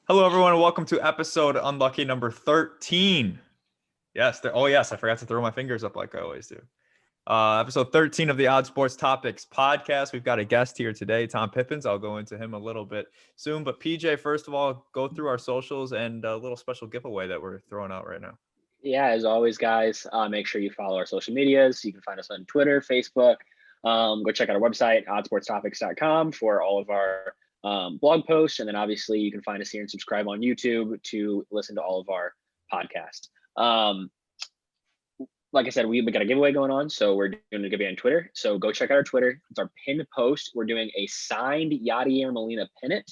Hello, everyone, and welcome to episode unlucky number 13. Yes, yes, I forgot to throw my fingers up like I always do. Episode 13 of the Odd Sports Topics podcast. We've got a guest here today, Tom Pippins. I'll go into him a little bit soon. But PJ, first of all, go through our socials and a little special giveaway that we're throwing out right now. Yeah, as always, guys, make sure you follow our social medias. You can find us on Twitter, Facebook. Go check out our website, oddsportstopics.com, for all of our blog posts. And then obviously you can find us here and subscribe on YouTube to listen to all of our podcasts. Like I said, we got a giveaway going on. So we're doing a giveaway on Twitter. So go check out our Twitter. It's our pinned post. We're doing a signed Yadier Molina pennant.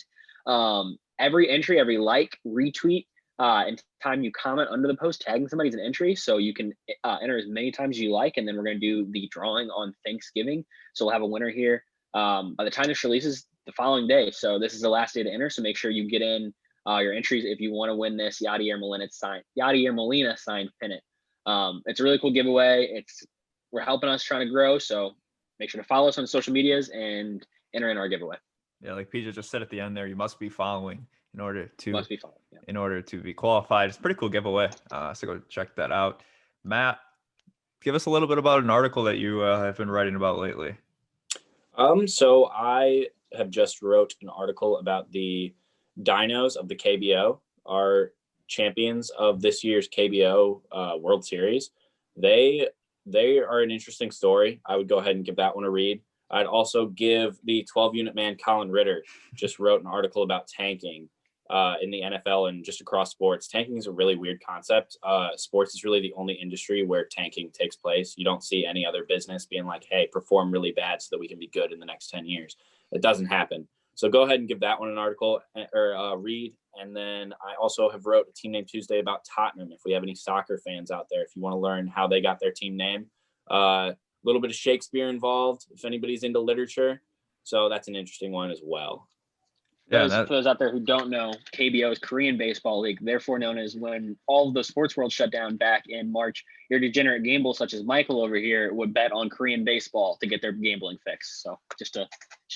Every entry, every like, retweet, and time you comment under the post, tagging somebody's an entry. So you can enter as many times as you like. And then we're going to do the drawing on Thanksgiving. So we'll have a winner here by the time this releases the following day. So this is the last day to enter. So make sure you get in your entries if you want to win this Yadier Molina signed pennant. It's a really cool giveaway. We're helping us trying to grow. So make sure to follow us on social medias and enter in our giveaway. Yeah, like PJ just said at the end there, you must be following in order to yeah. in order to be qualified. It's a pretty cool giveaway. So go check that out. Matt, give us a little bit about an article that you have been writing about lately. So I have just wrote an article about the dinos of the KBO, our champions of this year's KBO World Series. They are an interesting story. I would go ahead and give that one a read. I'd also give the 12-unit man Colin Ritter just wrote an article about tanking in the NFL and just across sports. Tanking is a really weird concept. Sports is really the only industry where tanking takes place. You don't see any other business being like, hey, perform really bad so that we can be good in the next 10 years. It doesn't happen. So go ahead and give that one an article or read. And then I also have wrote a Team Name Tuesday about Tottenham. If we have any soccer fans out there, if you want to learn how they got their team name, a little bit of Shakespeare involved, if anybody's into literature. So that's an interesting one as well. For those out there who don't know, KBO is Korean Baseball League, therefore known as when all of the sports world shut down back in March, your degenerate gamblers such as Michael over here would bet on Korean baseball to get their gambling fix. So just a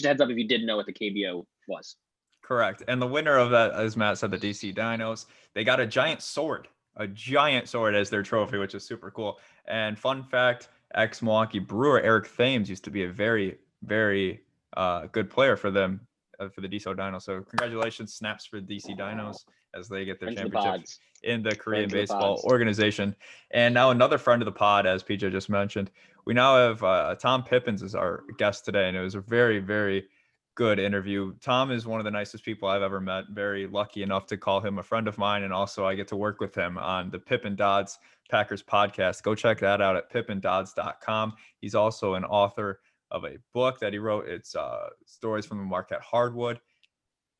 heads up if you didn't know what the KBO was. Correct. And the winner of that, as Matt said, the DC Dinos, they got a giant sword as their trophy, which is super cool. And fun fact, ex-Milwaukee Brewer Eric Thames used to be a very, very good player for them, for the DC Dinos. So congratulations, snaps for DC Dinos as they get their championship in the Korean Baseball Organization. And now another friend of the pod, as PJ just mentioned, we now have Tom Pippins as our guest today. And it was a very, very good interview. Tom is one of the nicest people I've ever met. Very lucky enough to call him a friend of mine. And also I get to work with him on the Pippin Dodds Packers podcast. Go check that out at pippindodds.com. He's also an author of a book that he wrote. It's Stories from the Marquette Hardwood,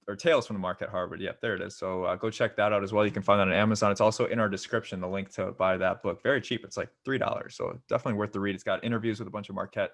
or Tales from the Marquette Hardwood. Yep, there it is. So go check that out as well. You can find that on Amazon. It's also in our description, the link to buy that book. Very cheap. It's like $3. So definitely worth the read. It's got interviews with a bunch of Marquette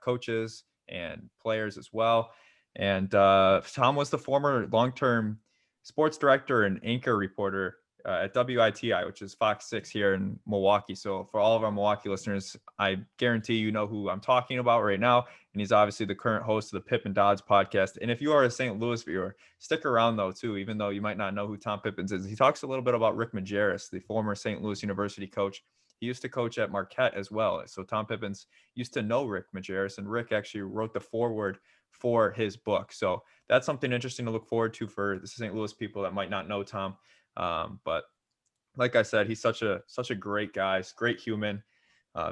coaches and players as well. And Tom was the former long-term sports director and anchor reporter at WITI, which is Fox 6 here in Milwaukee. So for all of our Milwaukee listeners, I guarantee you know who I'm talking about right now. And he's obviously the current host of the Pippin Dodds podcast. And if you are a St. Louis viewer, stick around though too, even though you might not know who Tom Pippins is. He talks a little bit about Rick Majerus, the former St. Louis University coach. He used to coach at Marquette as well. So Tom Pippins used to know Rick Majerus, and Rick actually wrote the foreword for his book. So that's something interesting to look forward to for the St. Louis people that might not know Tom. But like I said, he's such a great guy, great human,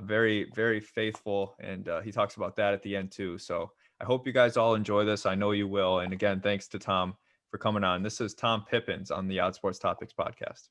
very, very faithful. And he talks about that at the end too. So I hope you guys all enjoy this. I know you will. And again, thanks to Tom for coming on. This is Tom Pippins on the Odd Sports Topics podcast.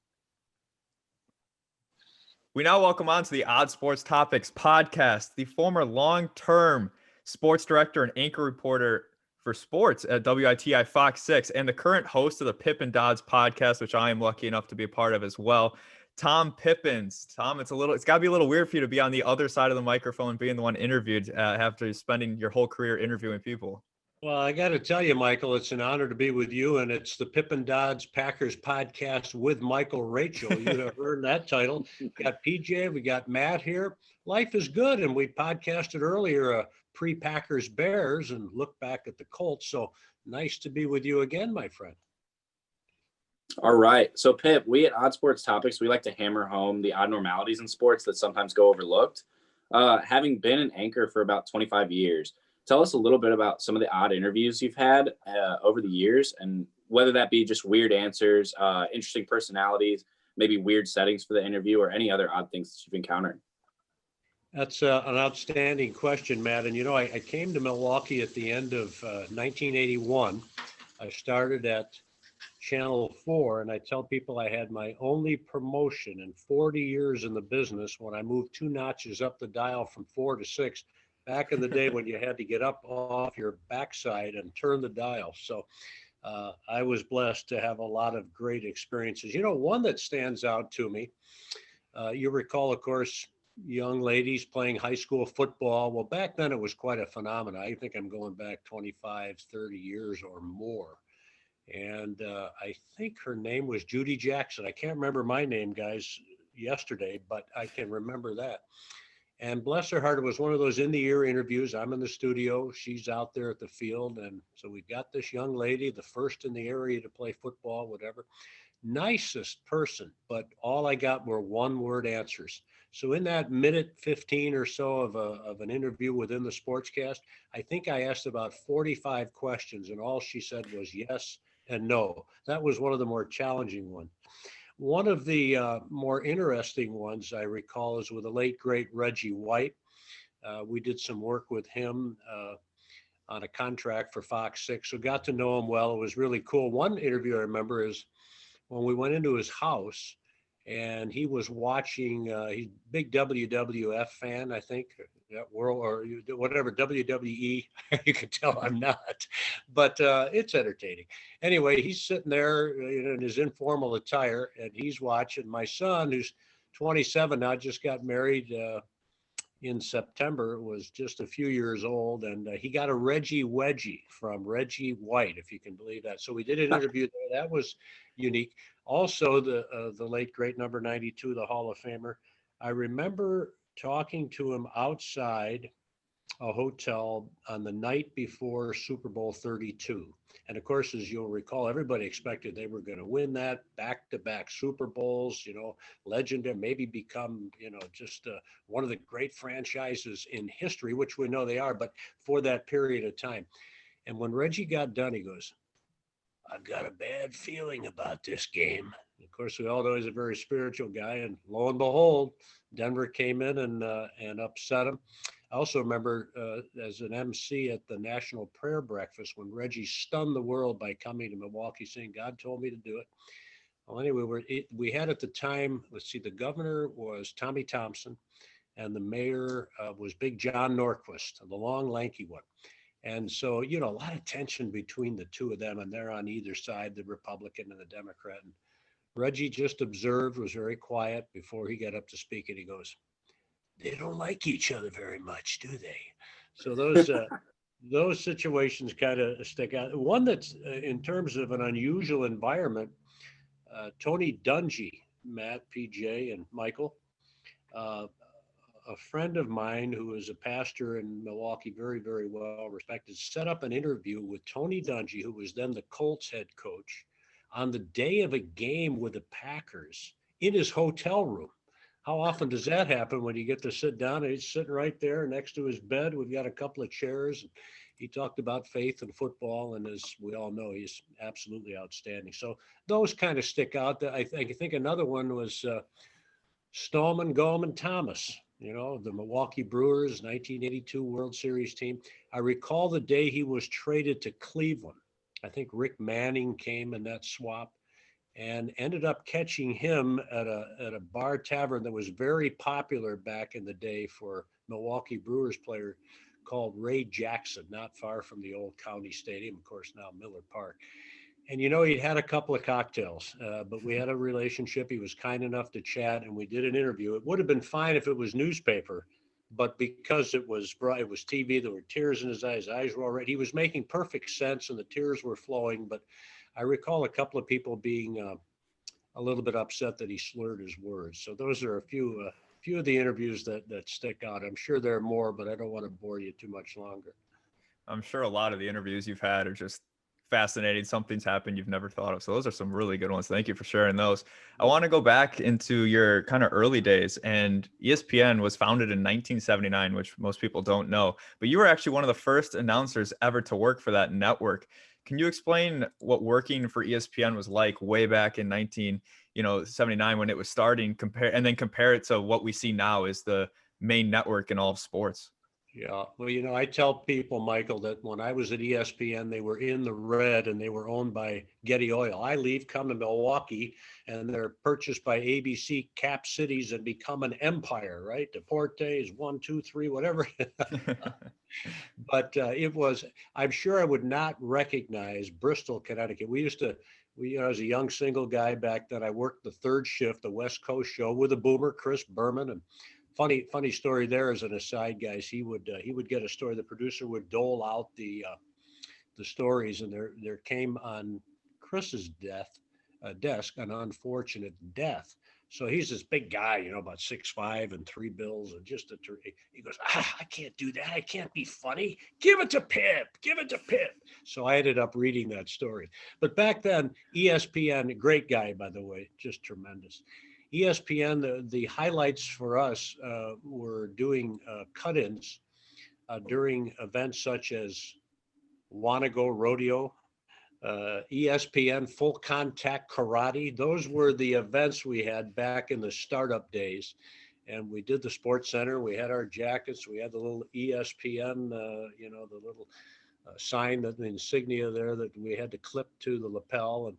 We now welcome on to the Odd Sports Topics podcast, the former long-term sports director and anchor reporter for sports at WITI Fox 6 and the current host of the Pippin Dodds podcast, which I am lucky enough to be a part of as well, Tom Pippins. Tom, it's got to be a little weird for you to be on the other side of the microphone being the one interviewed after spending your whole career interviewing people. Well, I got to tell you, Michael, it's an honor to be with you, and it's the Pippin Dodds Packers podcast with Michael Rachel. You'd have heard that title. We got PJ, we got Matt here. Life is good, and we podcasted earlier pre-Packers Bears and looked back at the Colts. So nice to be with you again, my friend. All right. So, Pip, we at Odd Sports Topics, we like to hammer home the odd normalities in sports that sometimes go overlooked. Having been an anchor for about 25 years, tell us a little bit about some of the odd interviews you've had over the years, and whether that be just weird answers, interesting personalities, maybe weird settings for the interview, or any other odd things that you've encountered. That's an outstanding question, Matt. And, I came to Milwaukee at the end of 1981. I started at Channel 4, and I tell people I had my only promotion in 40 years in the business when I moved 2 notches up the dial from 4 to 6 back in the day when you had to get up off your backside and turn the dial. So I was blessed to have a lot of great experiences. One that stands out to me, you recall, of course, young ladies playing high school football. Well, back then it was quite a phenomenon. I think I'm going back 25, 30 years or more. And I think her name was Judy Jackson. I can't remember my name, guys, yesterday, but I can remember that. And bless her heart, it was one of those in the ear interviews. I'm in the studio, she's out there at the field. And so we got this young lady, the first in the area to play football, whatever. Nicest person, but all I got were one-word answers. So in that minute 15 or so of an interview within the sportscast, I think I asked about 45 questions, and all she said was yes and no. That was one of the more challenging ones. One of the more interesting ones I recall is with the late, great Reggie White. We did some work with him on a contract for Fox 6, so got to know him well. It was really cool. One interview I remember is when we went into his house and he was watching, he's a big WWF fan, I think, that world or whatever, WWE. You can tell I'm not, but it's entertaining. Anyway, he's sitting there in his informal attire and he's watching. My son, who's 27 now, just got married in September, was just a few years old, and he got a Reggie wedgie from Reggie White, if you can believe that. So we did an interview there. That was unique. Also, the late great number 92, the Hall of Famer. I remember talking to him outside a hotel on the night before Super Bowl 32. And of course, as you'll recall, everybody expected they were going to win that back-to-back Super Bowls, legendary, maybe become, just one of the great franchises in history, which we know they are, but for that period of time. And when Reggie got done, he goes, "I've got a bad feeling about this game." Of course, we all know he's a very spiritual guy, and lo and behold, Denver came in and upset him. I also remember as an MC at the National Prayer Breakfast when Reggie stunned the world by coming to Milwaukee saying, "God told me to do it." Well, anyway, we had at the time, let's see, the governor was Tommy Thompson, and the mayor was Big John Norquist, the long, lanky one. And so, a lot of tension between the two of them, and they're on either side, the Republican and the Democrat. And Reggie just observed, was very quiet before he got up to speak, and he goes, "They don't like each other very much, do they?" So those situations kind of stick out. One that's in terms of an unusual environment, Tony Dungy, Matt, PJ, and Michael, uh, a friend of mine who is a pastor in Milwaukee, very, very well respected, set up an interview with Tony Dungy, who was then the Colts head coach, on the day of a game with the Packers in his hotel room. How often does that happen when you get to sit down and he's sitting right there next to his bed? We've got a couple of chairs. He talked about faith and football, and as we all know, he's absolutely outstanding. So those kind of stick out. I think another one was Gormon Thomas, the Milwaukee Brewers 1982 World Series team. I recall the day he was traded to Cleveland. I think Rick Manning came in that swap and ended up catching him at a bar tavern that was very popular back in the day for Milwaukee Brewers player called Ray Jackson, not far from the old county stadium, of course, now Miller Park. And he'd had a couple of cocktails, but we had a relationship. He was kind enough to chat, and we did an interview. It would have been fine if it was newspaper, but because it was TV, there were tears in his eyes. His eyes were all red. He was making perfect sense, and the tears were flowing. But I recall a couple of people being a little bit upset that he slurred his words. So those are a few of the interviews that stick out. I'm sure there are more, but I don't want to bore you too much longer. I'm sure a lot of the interviews you've had are just fascinating. Something's happened you've never thought of. So those are some really good ones. Thank you for sharing those. I want to go back into your kind of early days, and ESPN was founded in 1979, which most people don't know, but you were actually one of the first announcers ever to work for that network. Can you explain what working for ESPN was like way back in 79 when it was starting, compare it to what we see now as the main network in all of sports? Yeah. Well, I tell people, Michael, that when I was at ESPN, they were in the red and they were owned by Getty Oil. I leave, come to Milwaukee, and they're purchased by ABC Cap Cities and become an empire, right? Deportes, 1, 2, 3, whatever. But I'm sure I would not recognize Bristol, Connecticut. As a young single guy back then, I worked the third shift, the West Coast show with a boomer, Chris Berman. And funny story there as an aside, guys. He would get a story. The producer would dole out the stories, and there came on Chris's desk an unfortunate death. So he's this big guy, about 6'5" and 3 bills, and he goes, I can't do that. I can't be funny. Give it to Pip. Give it to Pip. So I ended up reading that story. But back then, ESPN, great guy, by the way, just tremendous. ESPN, the highlights for us were doing cut-ins during events such as Wanago Rodeo, ESPN Full Contact Karate. Those were the events we had back in the startup days. And we did the Sports Center. We had our jackets. We had the little ESPN, the little sign, the insignia there that we had to clip to the lapel. And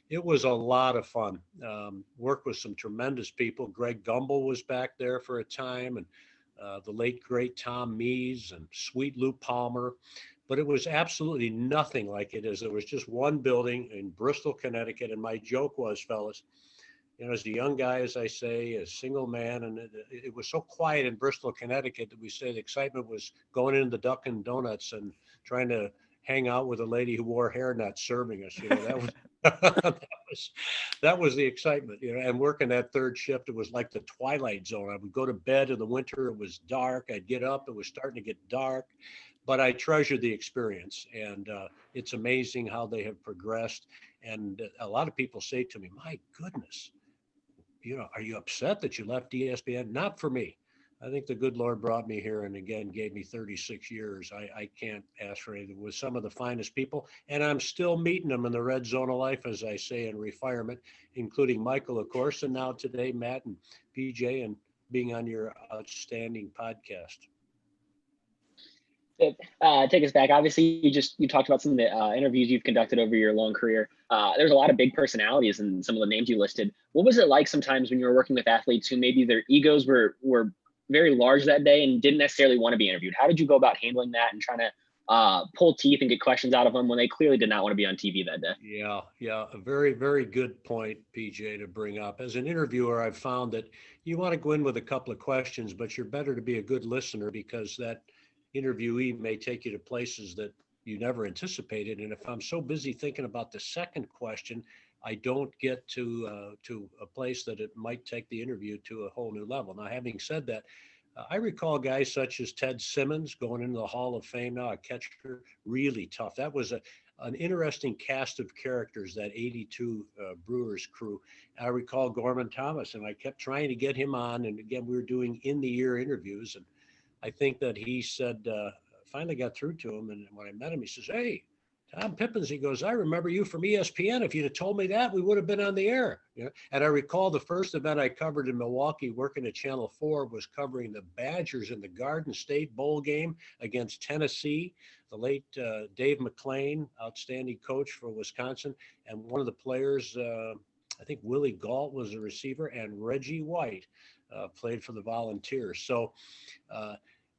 it was a lot of fun. Worked with some tremendous people. Greg Gumbel was back there for a time, and the late, great Tom Mees and Sweet Lou Palmer. But it was absolutely nothing like it is. There was just one building in Bristol, Connecticut. And my joke was, fellas, as a young guy, as I say, a single man, and it was so quiet in Bristol, Connecticut, that we say the excitement was going into the Dunkin' Donuts and trying to hang out with a lady who wore hair not serving us. That was the excitement. And working that third shift, it was like the twilight zone. I would go to bed in the winter. It was dark. I'd get up. It was starting to get dark. But I treasure the experience, and it's amazing how they have progressed. And a lot of people say to me, my goodness, are you upset that you left ESPN? Not for me. I think the good Lord brought me here and again gave me 36 years. I can't ask for anything. With some of the finest people, and I'm still meeting them in the red zone of life, as I say, in retirement, including Michael, of course, and now today, Matt and PJ, and being on your outstanding podcast. Take us back. Obviously, you talked about some of the interviews you've conducted over your long career. There's a lot of big personalities in some of the names you listed. What was it like sometimes when you were working with athletes who maybe their egos were very large that day and didn't necessarily want to be interviewed? How did you go about handling that and trying to pull teeth and get questions out of them when they clearly did not want to be on TV that day? Yeah. A very, very good point, PJ, to bring up. As an interviewer, I've found that you want to go in with a couple of questions, but you're better to be a good listener, because that interviewee may take you to places that you never anticipated. And if I'm so busy thinking about the second question, I don't get to a place that it might take the interview to a whole new level. Now, having said that, I recall guys such as Ted Simmons going into the Hall of Fame now, a catcher, really tough. That was an interesting cast of characters, that 82 Brewers crew. I recall Gormon Thomas, and I kept trying to get him on. And again, we were doing in-the-ear interviews, and I think that he said, finally got through to him. And when I met him, he says, "Hey, Tom Pippins," he goes, "I remember you from ESPN. If you'd have told me that, we would have been on the air." And I recall the first event I covered in Milwaukee, working at Channel 4, was covering the Badgers in the Garden State Bowl game against Tennessee. The late Dave McClain, outstanding coach for Wisconsin, and one of the players, I think Willie Galt was the receiver, and Reggie White played for the Volunteers. So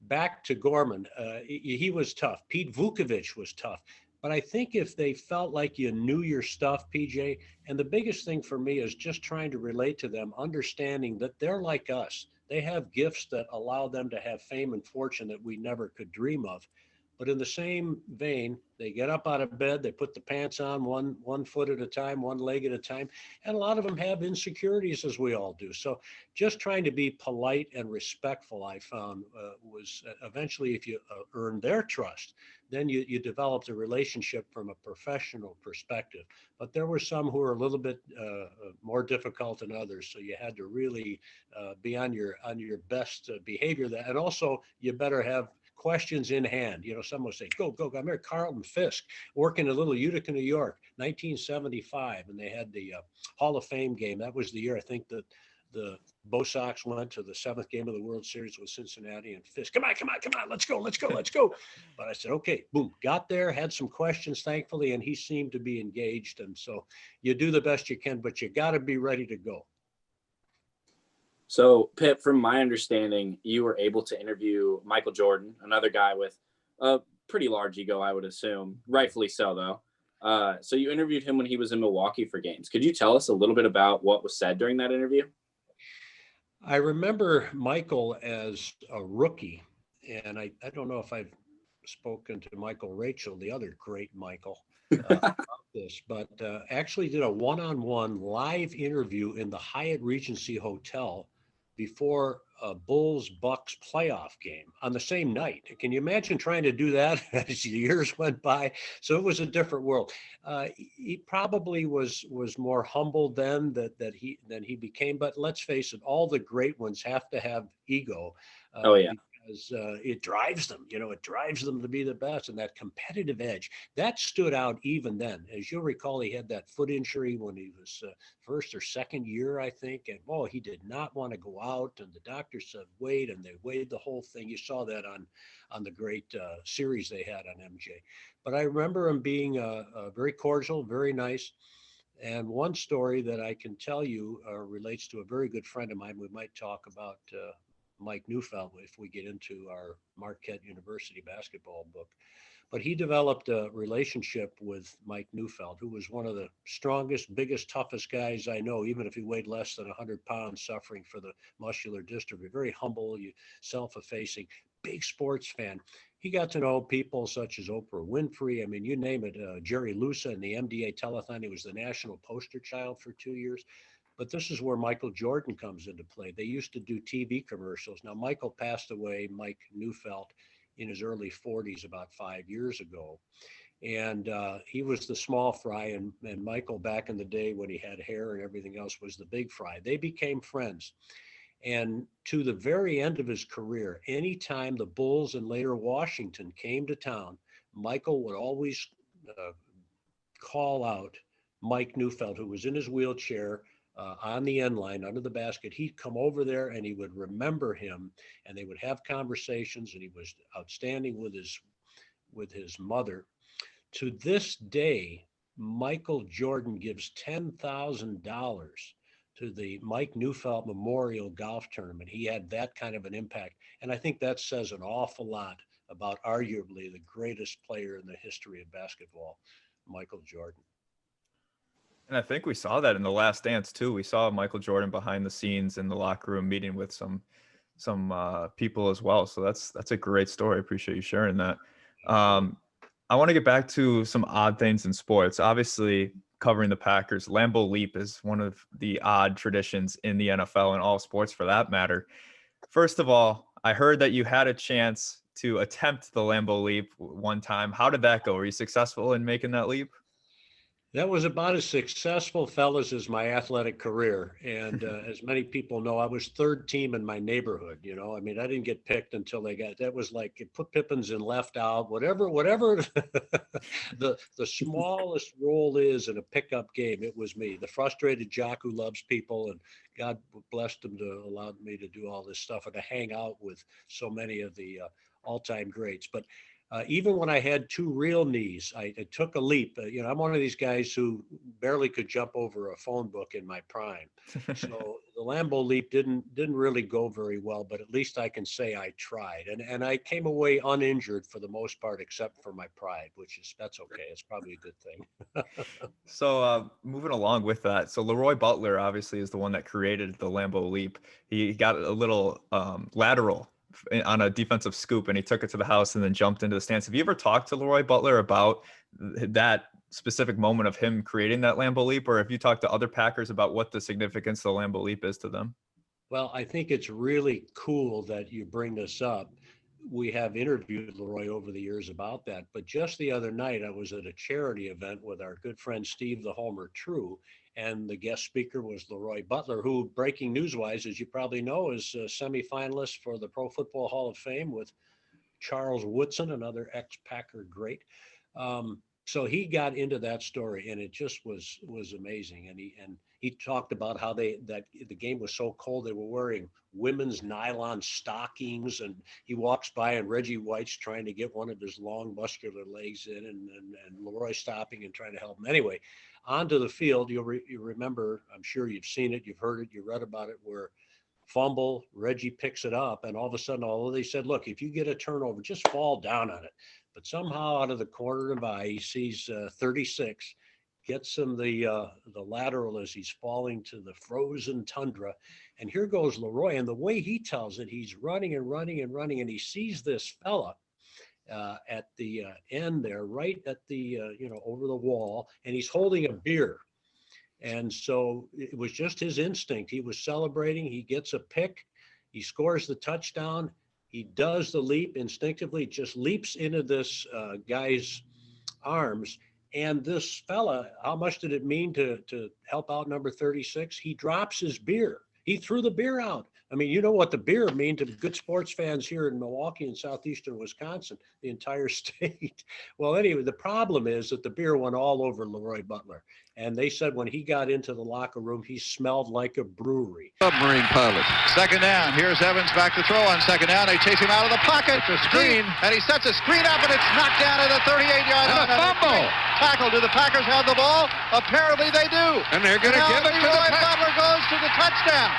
back to Gorman, he was tough. Pete Vukovich was tough. But I think if they felt like you knew your stuff, PJ, and the biggest thing for me is just trying to relate to them, understanding that they're like us. They have gifts that allow them to have fame and fortune that we never could dream of. But in the same vein, they get up out of bed, they put the pants on one foot at a time, one leg at a time. And a lot of them have insecurities, as we all do. So just trying to be polite and respectful, I found, was eventually, if you earn their trust, then you developed a relationship from a professional perspective. But there were some who were a little bit more difficult than others. So you had to really be on your best behavior. And also you better have questions in hand. Someone would say, go. I remember Carlton Fisk working in Little Utica, New York, 1975, and they had the Hall of Fame game. That was the year I think that the Bo Sox went to the 7th game of the World Series with Cincinnati, and Fisk, come on, let's go. But I said, okay, boom, got there, had some questions, thankfully, and he seemed to be engaged. And so you do the best you can, but you got to be ready to go. So, Pip, from my understanding, you were able to interview Michael Jordan, another guy with a pretty large ego, I would assume, rightfully so, though. So you interviewed him when he was in Milwaukee for games. Could you tell us a little bit about what was said during that interview? I remember Michael as a rookie, and I don't know if I've spoken to Michael Rachel, the other great Michael, about this, but actually did a one-on-one live interview in the Hyatt Regency Hotel before a Bulls-Bucks playoff game on the same night. Can you imagine trying to do that as the years went by? So it was a different world. He probably was more humble then than he became. But let's face it, all the great ones have to have ego. Oh, yeah. Because it drives them, it drives them to be the best, and that competitive edge that stood out even then. As you'll recall, he had that foot injury when he was first or second year, I think, and he did not want to go out, and the doctor said wait, and they weighed the whole thing. You saw that on the great series they had on MJ. But I remember him being very cordial, very nice. And one story that I can tell you relates to a very good friend of mine. We might talk about Mike Neufeld if we get into our Marquette University basketball book. But he developed a relationship with Mike Neufeld, who was one of the strongest, biggest, toughest guys I know, even if he weighed less than 100 pounds, suffering for the muscular dystrophy. Very humble, self-effacing, big sports fan. He got to know people such as Oprah Winfrey. I mean, you name it, Jerry Lusa in the MDA telethon. He was the national poster child for 2 years. But this is where Michael Jordan comes into play. They used to do TV commercials. Now, Michael passed away, Mike Neufeld, in his early 40s about 5 years ago. And he was the small fry, and Michael, back in the day when he had hair and everything else, was the big fry. They became friends. And to the very end of his career, anytime the Bulls and later Washington came to town, Michael would always call out Mike Neufeld, who was in his wheelchair, on the end line under the basket. He'd come over there and he would remember him, and they would have conversations, and he was outstanding with his mother. To this day, Michael Jordan gives $10,000 to the Mike Neufeld Memorial Golf Tournament. He had that kind of an impact. And I think that says an awful lot about arguably the greatest player in the history of basketball, Michael Jordan. And I think we saw that in The Last Dance too. We saw Michael Jordan behind the scenes in the locker room meeting with some people as well. So that's a great story. I appreciate you sharing that. I want to get back to some odd things in sports. Obviously, covering the Packers, Lambeau Leap is one of the odd traditions in the NFL and all sports for that matter. First of all, I heard that you had a chance to attempt the Lambeau Leap one time. How did that go? Were you successful in making that leap? That was about as successful, fellas, as my athletic career. And as many people know, I was third team in my neighborhood. I mean, I didn't get picked until that was like, it put Pippins in left out, whatever the smallest role is in a pickup game. It was me, the frustrated jock who loves people, and God blessed him to allow me to do all this stuff and to hang out with so many of the all-time greats. But even when I had two real knees, I took a leap. I'm one of these guys who barely could jump over a phone book in my prime. So the Lambeau Leap didn't really go very well, but at least I can say I tried. And I came away uninjured for the most part, except for my pride, that's okay. It's probably a good thing. So moving along with that, so Leroy Butler obviously is the one that created the Lambeau Leap. He got a little lateral on a defensive scoop, and he took it to the house and then jumped into the stands. Have you ever talked to Leroy Butler about that specific moment of him creating that Lambeau Leap, or have you talked to other Packers about what the significance of the Lambeau Leap is to them? Well, I think it's really cool that you bring this up. we have interviewed Leroy over the years about that. But just the other night, I was at a charity event with our good friend Steve the Homer True, and the guest speaker was Leroy Butler, who, breaking news-wise, as you probably know, is a semifinalist for the Pro Football Hall of Fame with Charles Woodson, another ex-Packer great. So he got into that story, and it just was amazing. And he talked about how the game was so cold they were wearing women's nylon stockings, and he walks by and Reggie White's trying to get one of his long muscular legs in, and Leroy stopping and trying to help him. Anyway, onto the field, you remember, I'm sure you've seen it, you've heard it, you read about it, where fumble, Reggie picks it up, and all of a sudden, although they said, look, if you get a turnover, just fall down on it. But somehow out of the corner of the eye, he sees 36, gets him the lateral as he's falling to the frozen tundra. And here goes Leroy. And the way he tells it, he's running and running and running, and he sees this fella at the end there, right at the, over the wall, and he's holding a beer. And so it was just his instinct. He was celebrating. He gets a pick. He scores the touchdown. He does the leap instinctively, just leaps into this guy's arms. And this fella, how much did it mean to help out number 36? He drops his beer. He threw the beer out. I mean, you know what the beer mean to good sports fans here in Milwaukee and southeastern Wisconsin, the entire state. Well, anyway, the problem is that the beer went all over Leroy Butler. And they said when he got into the locker room, he smelled like a brewery. Submarine pilot. Second down. Here's Evans back to throw on second down. They chase him out of the pocket. It's a screen. And he sets a screen up, and it's knocked down at the 38-yard line. And a fumble. Tackle. Do the Packers have the ball? Apparently they do. And they're going to give it to the Leroy Butler goes to the touchdown.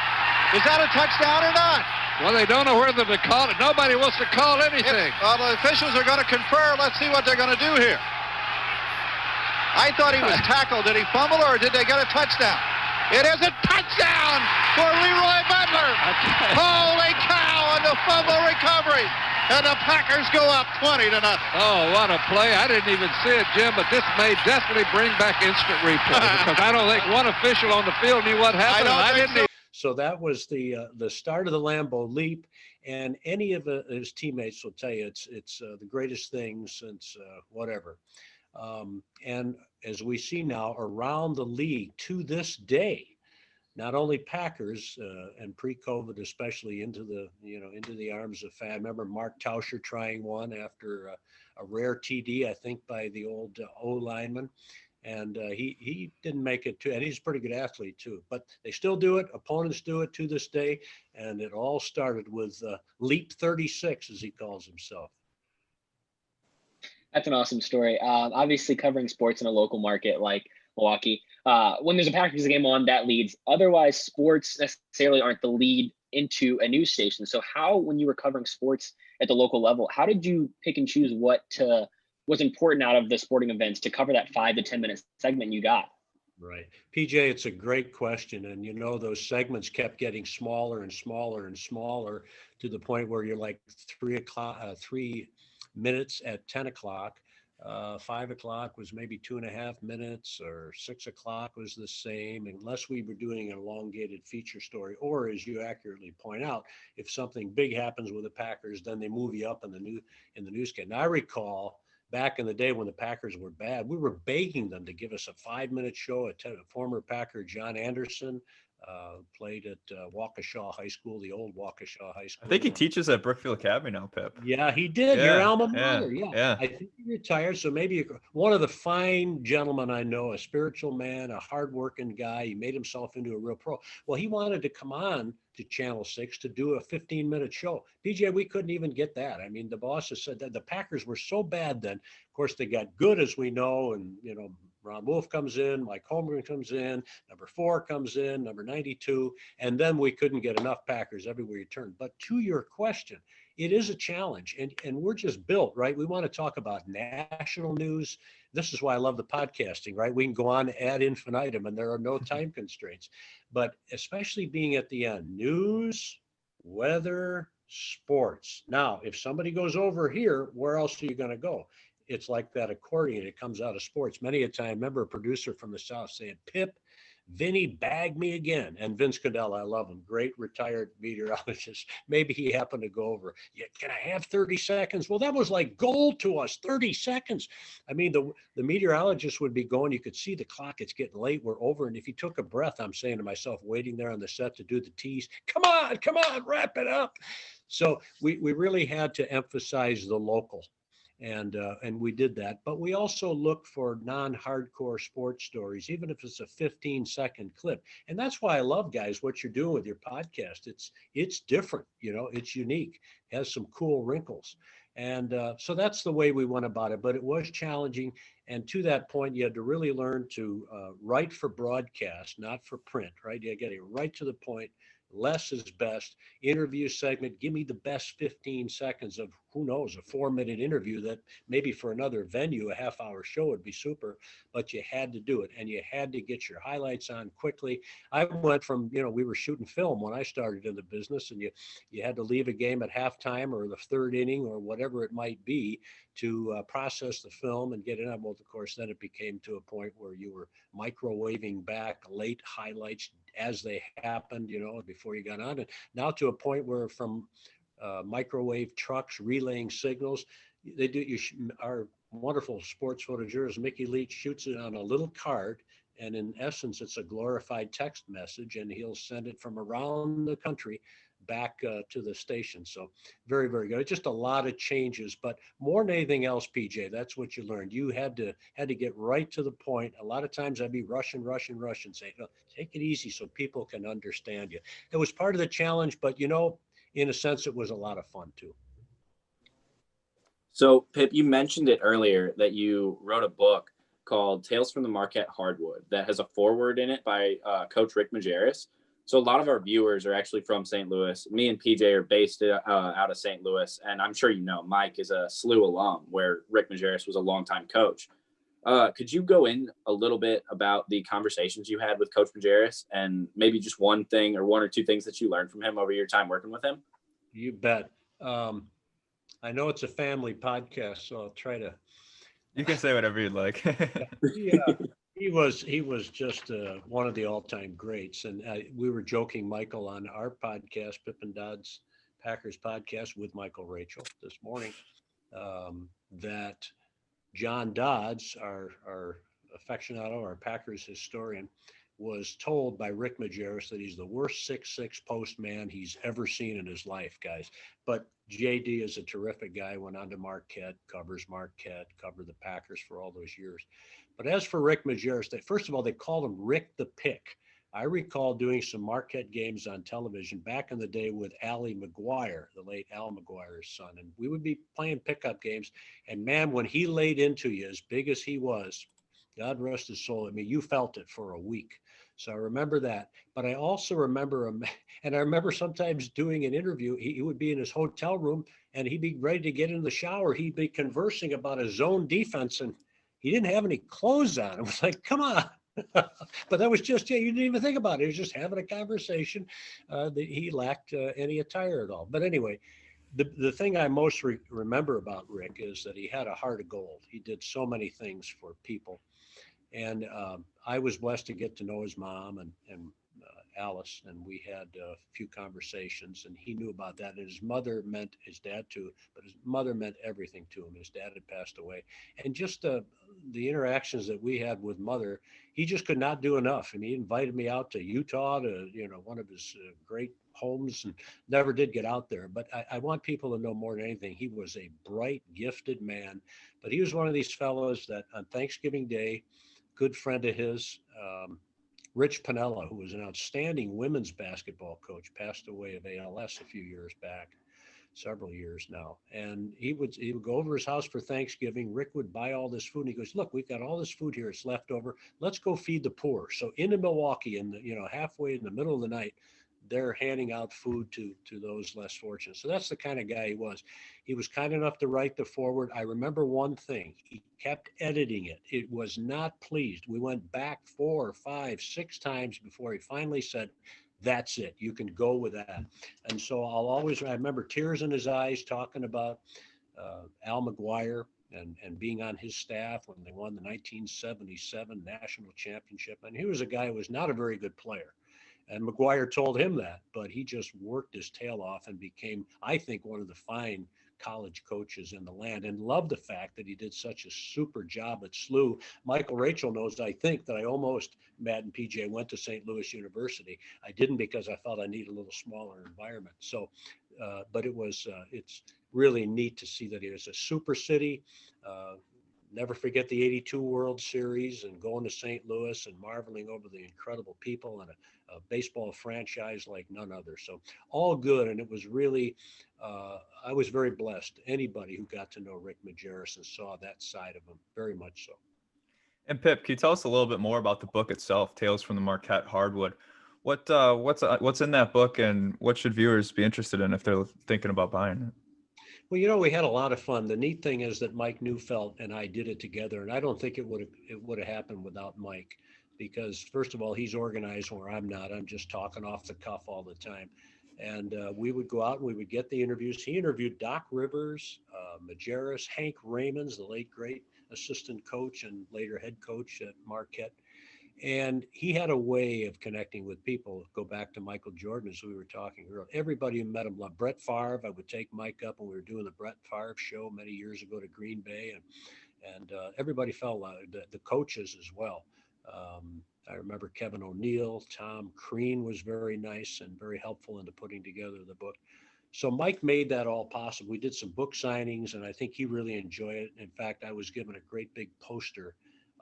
Is that a touchdown or not? Well, they don't know whether to call it. Nobody wants to call anything. The officials are going to confer. Let's see what they're going to do here. I thought he was tackled. Did he fumble, or did they get a touchdown? It is a touchdown for Leroy Butler. Holy cow, on the fumble recovery. And the Packers go up 20-0. Oh, what a play. I didn't even see it, Jim, but this may definitely bring back instant replay because I don't think one official on the field knew what happened. I didn't. So that was the start of the Lambeau Leap, and any of his teammates will tell you it's the greatest thing since whatever. And as we see now around the league to this day, not only Packers and pre-COVID, especially into the arms of fans. I remember Mark Tauscher trying one after a rare TD, I think, by the old O lineman. And he didn't make it too, and he's a pretty good athlete too. But they still do it. Opponents do it to this day. And it all started with Leap 36, as he calls himself. That's an awesome story. Obviously, covering sports in a local market like Milwaukee, when there's a Packers game on, that leads. Otherwise, sports necessarily aren't the lead into a news station. So how, when you were covering sports at the local level, how did you pick and choose what was important out of the sporting events to cover that 5 to 10 minute segment you got? Right. PJ, it's a great question. And, those segments kept getting smaller and smaller and smaller to the point where you're like 3 minutes at 10 o'clock. 5 o'clock was maybe 2.5 minutes, or 6 o'clock was the same, unless we were doing an elongated feature story. Or, as you accurately point out, if something big happens with the Packers, then they move you up in the newscast. Now, I recall back in the day when the Packers were bad, we were begging them to give us a 5-minute show. Former Packer John Anderson played at Waukesha High School, the old Waukesha High School. I think he teaches at Brookfield Academy now, Pip. Yeah, he did. Yeah, Your alma mater. yeah. I think he retired. So maybe one of the fine gentlemen I know, a spiritual man, a hardworking guy. He made himself into a real pro. Well, he wanted to come on to Channel 6 to do a 15-minute show. PJ, we couldn't even get that. I mean, the bosses said that the Packers were so bad then. Of course, they got good, as we know, and, Ron Wolf comes in, Mike Holmgren comes in, number 4 comes in, number 92, and then we couldn't get enough Packers everywhere you turn. But to your question, it is a challenge, and we're just built, right? We want to talk about national news. This is why I love the podcasting, right? We can go on ad infinitum, and there are no time constraints. But especially being at the end, news, weather, sports. Now, if somebody goes over here, where else are you going to go? It's like that accordion. It comes out of sports. Many a time, I remember a producer from the South saying, Pip, Vinny bagged me again. And Vince Candela, I love him. Great retired meteorologist. Maybe he happened to go over. Yeah, can I have 30 seconds? Well, that was like gold to us, 30 seconds. I mean, the meteorologist would be going, you could see the clock, it's getting late, we're over. And if he took a breath, I'm saying to myself, waiting there on the set to do the tease, come on, wrap it up. So we really had to emphasize the local. And we did that, but we also look for non-hardcore sports stories, even if it's a 15-second clip. And that's why I love, guys, what you're doing with your podcast. It's different, it's unique, has some cool wrinkles. And so that's the way we went about it, but it was challenging. And to that point, you had to really learn to write for broadcast, not for print, right? You get it right to the point. Less is best. Interview segment, give me the best 15 seconds of, who knows, a 4-minute interview that maybe for another venue, a half-hour show would be super, but you had to do it, and you had to get your highlights on quickly. I went from, we were shooting film when I started in the business, and you had to leave a game at halftime or the third inning or whatever it might be to process the film and get it on. Well, of course, then it became to a point where you were microwaving back late highlights as they happened, before you got on. And now to a point where from microwave trucks relaying signals, they do. Our wonderful sports photojournalist Mickey Leach shoots it on a little card, and in essence, it's a glorified text message, and he'll send it from around the country back to the station. So very, very good. Just a lot of changes, but more than anything else, PJ, that's what you learned. You had to get right to the point. A lot of times I'd be rushing, saying, no, take it easy so people can understand you. It was part of the challenge, but in a sense, it was a lot of fun too. So Pip, you mentioned it earlier that you wrote a book called Tales from the Marquette Hardwood that has a foreword in it by Coach Rick Majerus. So a lot of our viewers are actually from St. Louis. Me and PJ are based out of St. Louis. And I'm sure Mike is a SLU alum where Rick Majerus was a longtime coach. Could you go in a little bit about the conversations you had with Coach Majerus and maybe just one thing or one or two things that you learned from him over your time working with him? You bet. I know it's a family podcast, so I'll try to. You can say whatever you'd like. Yeah. He was just one of the all-time greats. And we were joking, Michael, on our podcast, Pippin Dodd's Packers podcast with Michael Rachel this morning, that John Dodds, our aficionado, our Packers historian, was told by Rick Majerus that he's the worst 6'6" postman he's ever seen in his life, guys. But JD is a terrific guy, went on to Marquette, covered the Packers for all those years. But as for Rick Majerus, first of all, they called him Rick the Pick. I recall doing some Marquette games on television back in the day with Allie McGuire, the late Al McGuire's son. And we would be playing pickup games. And man, when he laid into you, as big as he was, God rest his soul, you felt it for a week. So I remember that. But I also remember him, and I remember sometimes doing an interview. He would be in his hotel room, and he'd be ready to get in the shower. He'd be conversing about his zone defense, and he didn't have any clothes on. It was like, come on. But that was just, you didn't even think about it. He was just having a conversation. He lacked any attire at all. But anyway, the thing I most remember about Rick is that he had a heart of gold. He did so many things for people. And I was blessed to get to know his mom and Alice, and we had a few conversations, and he knew about that. And his mother meant his dad too, but his mother meant everything to him. His dad had passed away, and just the interactions that we had with mother, he just could not do enough. And he invited me out to Utah to one of his great homes, and never did get out there. But I want people to know more than anything, he was a bright, gifted man. But he was one of these fellows that on Thanksgiving Day, good friend of his, Rich Piniella, who was an outstanding women's basketball coach, passed away of ALS a few years back, several years now. And he would go over his house for Thanksgiving. Rick would buy all this food. And he goes, look, we've got all this food here. It's left over. Let's go feed the poor. So into Milwaukee, halfway in the middle of the night, they're handing out food to those less fortunate. So that's the kind of guy he was. He was kind enough to write the foreword. I remember one thing. He kept editing it. It was not pleased. We went back 4, 5, 6 times before he finally said, that's it. You can go with that. And so I remember tears in his eyes talking about Al McGuire and being on his staff when they won the 1977 national championship. And he was a guy who was not a very good player. And McGuire told him that, but he just worked his tail off and became, I think, one of the fine college coaches in the land, and loved the fact that he did such a super job at SLU. Michael Rachel knows, I think, that I almost, Matt and PJ, went to St. Louis University. I didn't because I felt I need a little smaller environment. So, but it's really neat to see that it is a super city. Never forget the 82 World Series and going to St. Louis and marveling over the incredible people and a baseball franchise like none other. So all good. And it was really, I was very blessed. Anybody who got to know Rick Majerus and saw that side of him, very much so. And Pip, can you tell us a little bit more about the book itself, Tales from the Marquette Hardwood? What's in that book, and what should viewers be interested in if they're thinking about buying it? Well, we had a lot of fun. The neat thing is that Mike Neufeld and I did it together, and I don't think it would have happened without Mike, because first of all, he's organized where I'm not. I'm just talking off the cuff all the time. And we would go out and we would get the interviews. He interviewed Doc Rivers, Majerus, Hank Raymonds, the late great assistant coach and later head coach at Marquette. And he had a way of connecting with people. Go back to Michael Jordan, as we were talking earlier. Everybody who met him loved Brett Favre. I would take Mike up when we were doing the Brett Favre show many years ago to Green Bay, and everybody felt the coaches as well. I remember Kevin O'Neill, Tom Crean was very nice and very helpful into putting together the book. So Mike made that all possible. We did some book signings, and I think he really enjoyed it. In fact, I was given a great big poster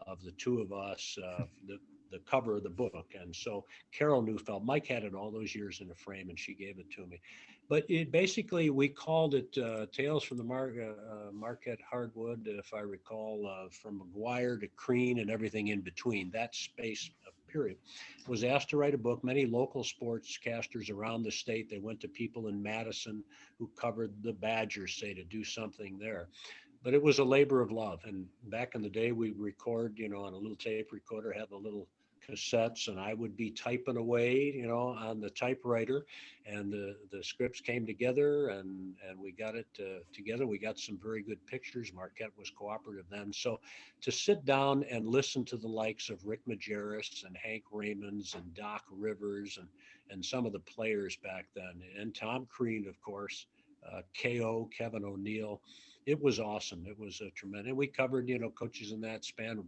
of the two of us, the cover of the book. And so Carol Neufeld, Mike had it all those years in a frame, and she gave it to me. But it basically, we called it Tales from the Marquette Hardwood, if I recall, from McGuire to Crean and everything in between. That space period. Was asked to write a book. Many local sportscasters around the state, they went to people in Madison who covered the Badgers, say, to do something there. But it was a labor of love. And back in the day, we record, on a little tape recorder, had the little cassettes, and I would be typing away, on the typewriter, and the scripts came together, and we got it together. We got some very good pictures. Marquette was cooperative then. So to sit down and listen to the likes of Rick Majerus and Hank Raymonds and Doc Rivers and some of the players back then, and Tom Crean, of course, KO, Kevin O'Neill. It was awesome. It was a tremendous. And we covered, coaches in that span,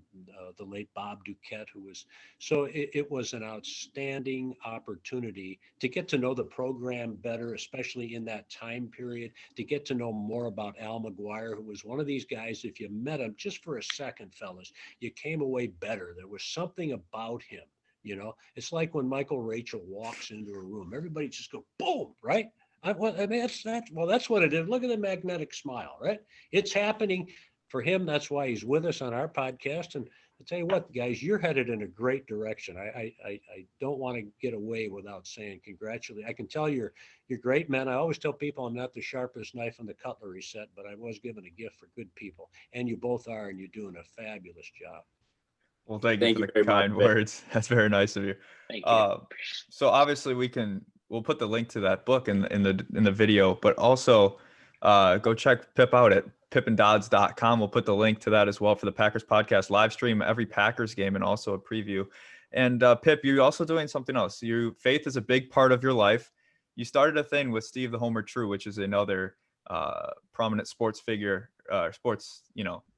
the late Bob Duquette, who was. So it was an outstanding opportunity to get to know the program better, especially in that time period, to get to know more about Al McGuire, who was one of these guys. If you met him just for a second, fellas, you came away better. There was something about him. It's like when Michael Rachel walks into a room, everybody just go boom, right? That's what it is. Look at the magnetic smile, right? It's happening for him. That's why he's with us on our podcast. And I'll tell you what, guys, you're headed in a great direction. I don't want to get away without saying congratulations. I can tell you're great, man. I always tell people I'm not the sharpest knife in the cutlery set, but I was given a gift for good people. And you both are, and you're doing a fabulous job. Well, thank you for the kind words. That's very nice of you. Thank you. So obviously we'll put the link to that book in the video, but also go check Pip out at pippindodds.com. We'll put the link to that as well for the Packers podcast live stream every Packers game and also a preview. And Pip, you're also doing something else. Faith is a big part of your life. You started a thing with Steve the Homer True, which is another prominent sports figure,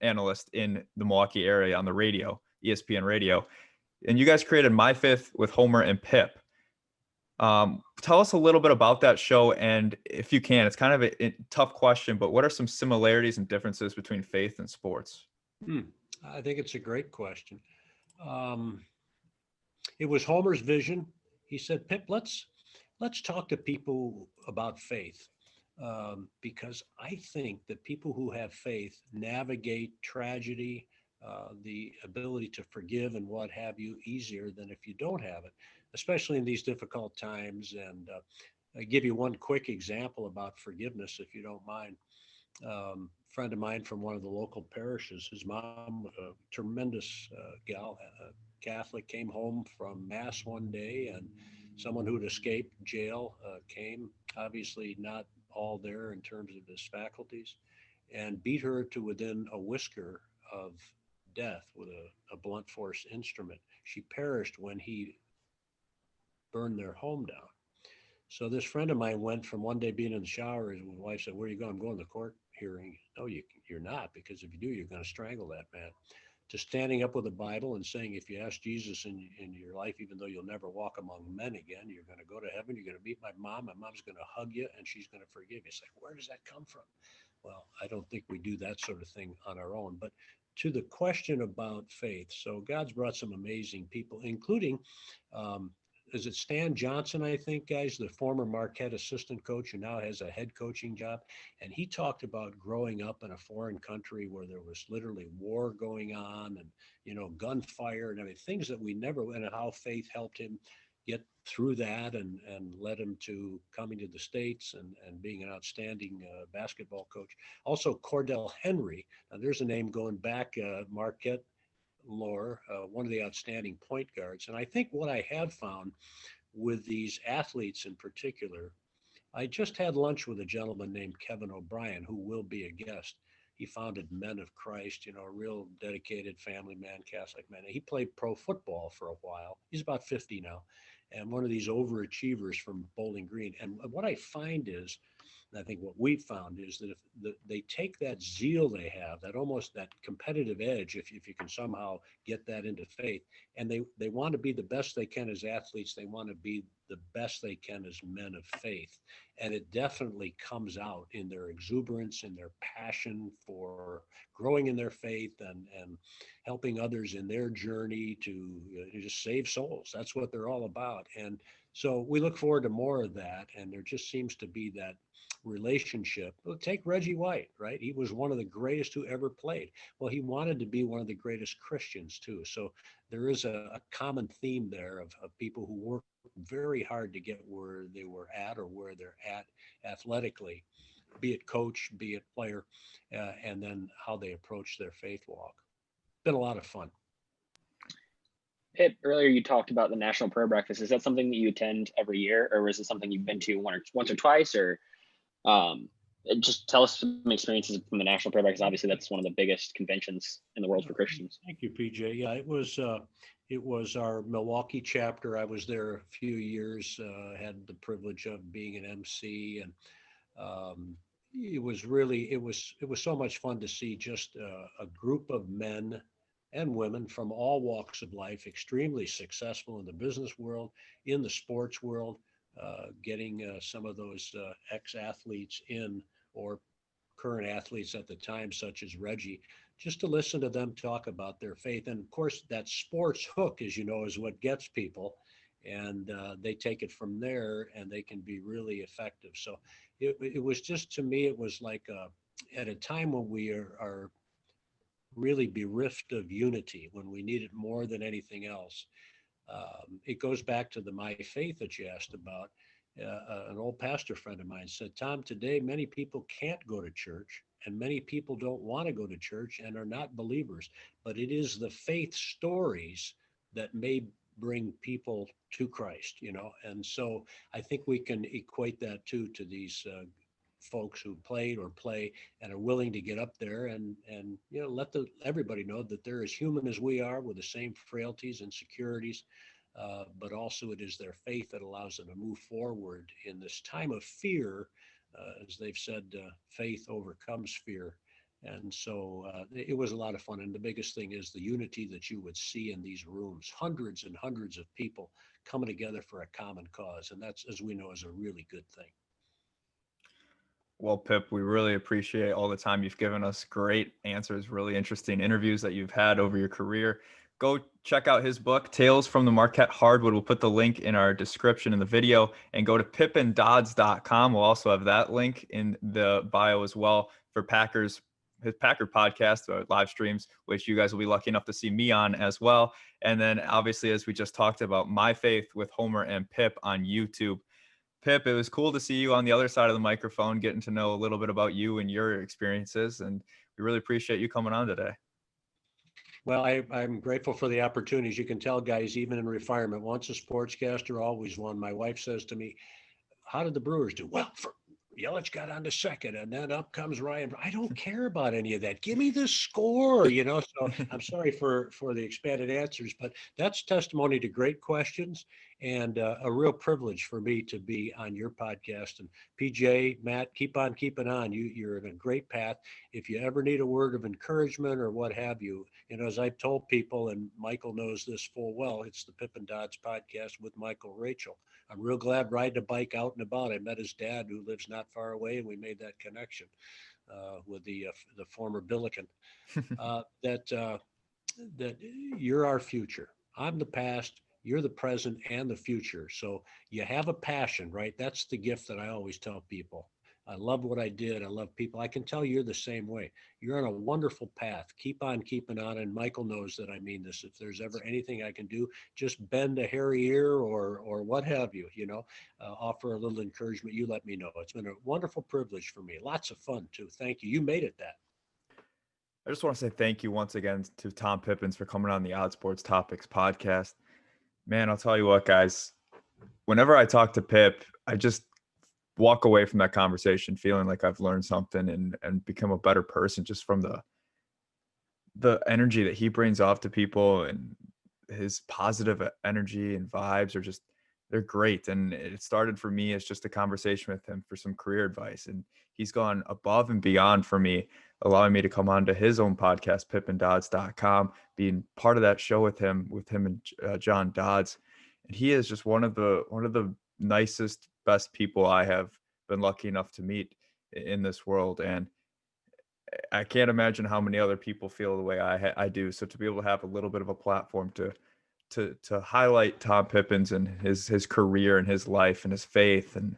analyst in the Milwaukee area on the radio, ESPN radio. And you guys created My Fifth with Homer and Pip. Tell us a little bit about that show, and if you can, it's kind of a tough question, but what are some similarities and differences between faith and sports? I think it's a great question. It was Homer's vision. He said, Pip, let's talk to people about faith, because I think that people who have faith navigate tragedy, the ability to forgive and what have you, easier than if you don't have it, especially in these difficult times. And I give you one quick example about forgiveness, if you don't mind. Friend of mine from one of the local parishes, his mom, a tremendous gal, Catholic, came home from Mass one day, and someone who'd escaped jail came, obviously not all there in terms of his faculties. and beat her to within a whisker of death with a blunt force instrument. She perished when he burned their home down. So this friend of mine went from one day being in the shower, and my wife said, "Where are you going?" "I'm going to the court hearing." "No, you're not, because if you do, you're going to strangle that man." To standing up with the Bible and saying, if you ask Jesus in your life, even though you'll never walk among men again, you're going to go to heaven, you're going to meet my mom's going to hug you, and she's going to forgive you. It's like, where does that come from? Well, I don't think we do that sort of thing on our own. But to the question about faith, so God's brought some amazing people, including, is it Stan Johnson, I think, guys, the former Marquette assistant coach who now has a head coaching job. And he talked about growing up in a foreign country where there was literally war going on and, gunfire and everything, things that we never, and how faith helped him get through that and led him to coming to the States and being an outstanding basketball coach. Also, Cordell Henry. Now, there's a name going back, Marquette lore, one of the outstanding point guards. And I think what I have found with these athletes in particular, I just had lunch with a gentleman named Kevin O'Brien, who will be a guest. He founded Men of Christ, a real dedicated family man, Catholic man. He played pro football for a while. He's about 50 now, and one of these overachievers from Bowling Green. And what I find is, and I think what we've found is that if they take that zeal they have, that competitive edge, if you can somehow get that into faith, and they want to be the best they can as athletes, they want to be the best they can as men of faith. And it definitely comes out in their exuberance, in their passion for growing in their faith and helping others in their journey to just save souls. That's what they're all about. And so we look forward to more of that. And there just seems to be that relationship. Well, take Reggie White, right? He was one of the greatest who ever played. Well, he wanted to be one of the greatest Christians too. So there is a common theme there of people who work very hard to get where they were at or where they're at athletically, be it coach, be it player, and then how they approach their faith walk. Been a lot of fun. Pip, earlier you talked about the National Prayer Breakfast. Is that something that you attend every year, or is it something you've been to once or twice, or just tell us some experiences from the National Prayer Breakfast? Obviously, that's one of the biggest conventions in the world for Christians. Thank you, PJ. Yeah, it was our Milwaukee chapter. I was there a few years, had the privilege of being an MC, and it was so much fun to see just a group of men and women from all walks of life, extremely successful in the business world, in the sports world, getting some of those ex-athletes in, or current athletes at the time, such as Reggie, just to listen to them talk about their faith. And of course, that sports hook, as you know, is what gets people. And they take it from there and they can be really effective. So it was just, to me, it was like at a time when we are really bereft of unity, when we need it more than anything else. It goes back to the my faith that you asked about. An old pastor friend of mine said, "Tom, today many people can't go to church and many people don't want to go to church and are not believers, but it is the faith stories that may bring people to Christ, And so I think we can equate that too to these folks who played or play and are willing to get up there and let everybody know that they're as human as we are, with the same frailties and insecurities, but also it is their faith that allows them to move forward in this time of fear. As they've said, faith overcomes fear. And so it was a lot of fun. And the biggest thing is the unity that you would see in these rooms, hundreds and hundreds of people coming together for a common cause. And that's, as we know, is a really good thing. Well, Pip, we really appreciate all the time you've given us. Great answers, really interesting interviews that you've had over your career. Go check out his book, Tales from the Marquette Hardwood. We'll put the link in our description in the video, and go to pippindodds.com. We'll also have that link in the bio as well for his Packer podcast, live streams, which you guys will be lucky enough to see me on as well. And then obviously, as we just talked about, My Faith with Homer and Pip on YouTube. Pip, it was cool to see you on the other side of the microphone, getting to know a little bit about you and your experiences. And we really appreciate you coming on today. Well, I'm grateful for the opportunities. You can tell, guys, even in retirement, once a sportscaster, always one. My wife says to me, "How did the Brewers do?" "Well, Yelich got on to second, and then up comes Ryan. I don't care about any of that. Give me the score, you know. So I'm sorry for the expanded answers, but that's testimony to great questions and a real privilege for me to be on your podcast. And PJ, Matt, keep on keeping on. You're in a great path. If you ever need a word of encouragement or what have you, as I've told people, and Michael knows this full well, it's the Pippin Dodds podcast with Michael Rachel. I'm real glad riding a bike out and about. I met his dad, who lives not far away, and we made that connection with the former Billiken. That you're our future. I'm the past. You're the present and the future. So you have a passion, right? That's the gift that I always tell people. I love what I did. I love people. I can tell you're the same way. You're on a wonderful path. Keep on keeping on. And Michael knows that I mean this. If there's ever anything I can do, just bend a hairy ear or what have you, offer a little encouragement. You let me know. It's been a wonderful privilege for me. Lots of fun too. Thank you. You made it that. I just want to say thank you once again to Tom Pippins for coming on the Odd Sports Topics podcast. Man, I'll tell you what, guys, whenever I talk to Pip, I just walk away from that conversation feeling like I've learned something and become a better person just from the energy that he brings off to people, and his positive energy and vibes are just, they're great. And it started for me as just a conversation with him for some career advice. And he's gone above and beyond for me, allowing me to come on to his own podcast, pippindodds.com, being part of that show with him and John Dodds. And he is just one of the nicest, best people I have been lucky enough to meet in this world. And I can't imagine how many other people feel the way I do. So to be able to have a little bit of a platform to highlight Tom Pippins and his career and his life and his faith and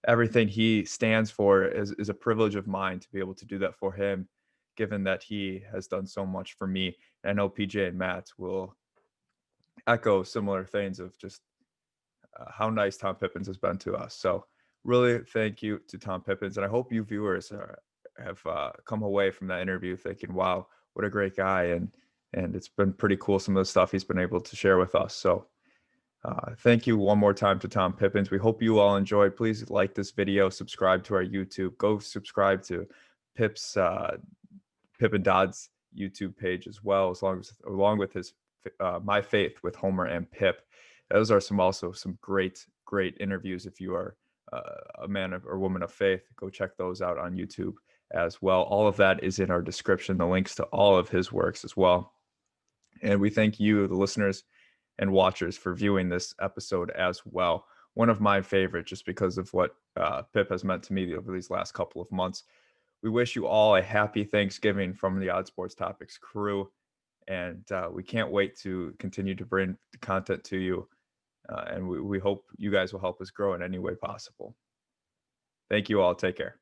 everything he stands for is a privilege of mine to be able to do that for him, given that he has done so much for me. And I know PJ and Matt will echo similar things of just how nice Tom Pippins has been to us. So really thank you to Tom Pippins. And I hope you viewers have come away from that interview thinking, wow, what a great guy. And it's been pretty cool, some of the stuff he's been able to share with us. So thank you one more time to Tom Pippins. We hope you all enjoyed. Please like this video, subscribe to our YouTube, go subscribe to Pippin Dodd's YouTube page as well, along with his My Faith with Homer and Pip. Those are some great interviews. If you are a man or woman of faith, go check those out on YouTube as well. All of that is in our description, the links to all of his works as well. And we thank you, the listeners and watchers, for viewing this episode as well. One of my favorite, just because of what Pip has meant to me over these last couple of months. We wish you all a happy Thanksgiving from the Odd Sports Topics crew. And we can't wait to continue to bring the content to you. And we hope you guys will help us grow in any way possible. Thank you all. Take care.